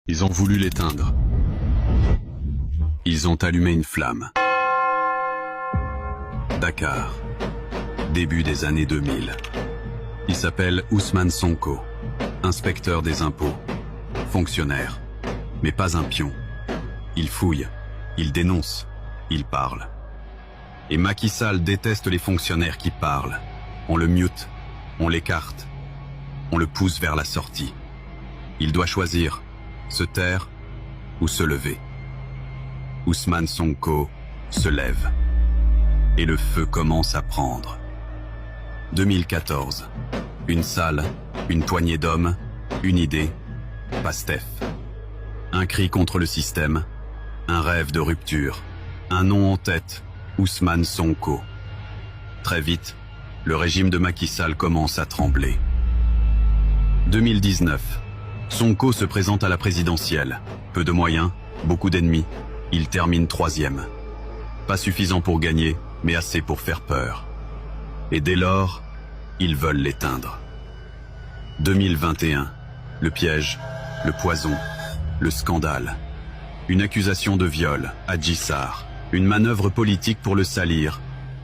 Ils ont voulu l'éteindre. Ils ont allumé une flamme. Dakar, début des années 2000. Il s'appelle Ousmane Sonko, inspecteur des impôts, fonctionnaire, mais pas un pion. Il fouille, il dénonce, il parle. Et Macky Sall déteste les fonctionnaires qui parlent. On le mute, on l'écarte, on le pousse vers la sortie. Il doit choisir, se taire ou se lever. Ousmane Sonko se lève. Et le feu commence à prendre. 2014. Une salle, une poignée d'hommes, une idée, Pastef. Un cri contre le système, un rêve de rupture, un nom en tête, Ousmane Sonko. Très vite, le régime de Macky Sall commence à trembler. 2019. Sonko se présente à la présidentielle. Peu de moyens, beaucoup d'ennemis. Il termine 3e. Pas suffisant pour gagner, mais assez pour faire peur. Et dès lors, ils veulent l'éteindre. 2021. Le piège, le poison, le scandale. Une accusation de viol, Adji Sarr. Une manœuvre politique pour le salir.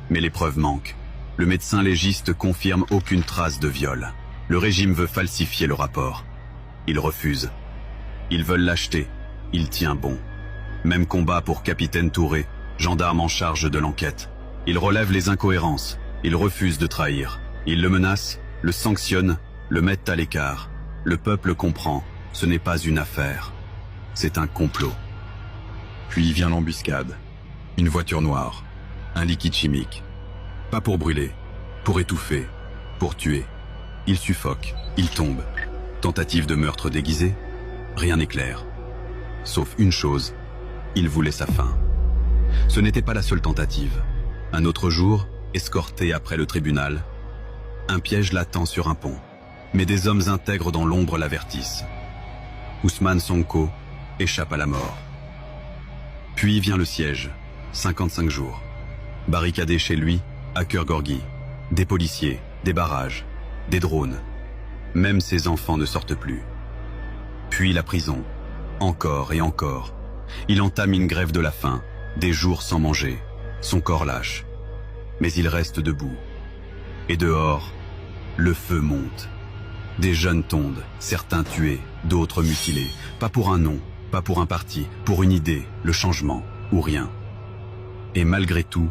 Mais les preuves manquent. Le médecin légiste confirme aucune trace de viol. Le régime veut falsifier le rapport. Il refuse. Ils veulent l'acheter. Il tient bon. Même combat pour Capitaine Touré, gendarme en charge de l'enquête. Il relève les incohérences. Il refuse de trahir. Il le menace, le sanctionne, le met à l'écart. Le peuple comprend. Ce n'est pas une affaire. C'est un complot. Puis vient l'embuscade. Une voiture noire. Un liquide chimique. Pas pour brûler, pour étouffer, pour tuer. Il suffoque, il tombe. Tentative de meurtre déguisé? Rien n'est clair. Sauf une chose, il voulait sa fin. Ce n'était pas la seule tentative. Un autre jour, escorté après le tribunal, un piège l'attend sur un pont. Mais des hommes intègres dans l'ombre l'avertissent. Ousmane Sonko échappe à la mort. Puis vient le siège, 55 jours. Barricadé chez lui, à Keur-Gorgui. Des policiers, des barrages, des drones. Même ses enfants ne sortent plus. Puis la prison, encore et encore. Il entame une grève de la faim, des jours sans manger, son corps lâche. Mais il reste debout. Et dehors, le feu monte. Des jeunes tombent, certains tués, d'autres mutilés. Pas pour un nom, pas pour un parti, pour une idée, le changement, ou rien. Et malgré tout,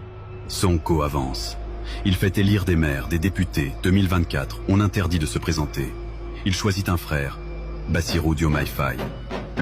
Sonko avance. Il fait élire des maires, des députés. 2024, on interdit de se présenter. Il choisit un frère, Bassirou Diomaye Faye.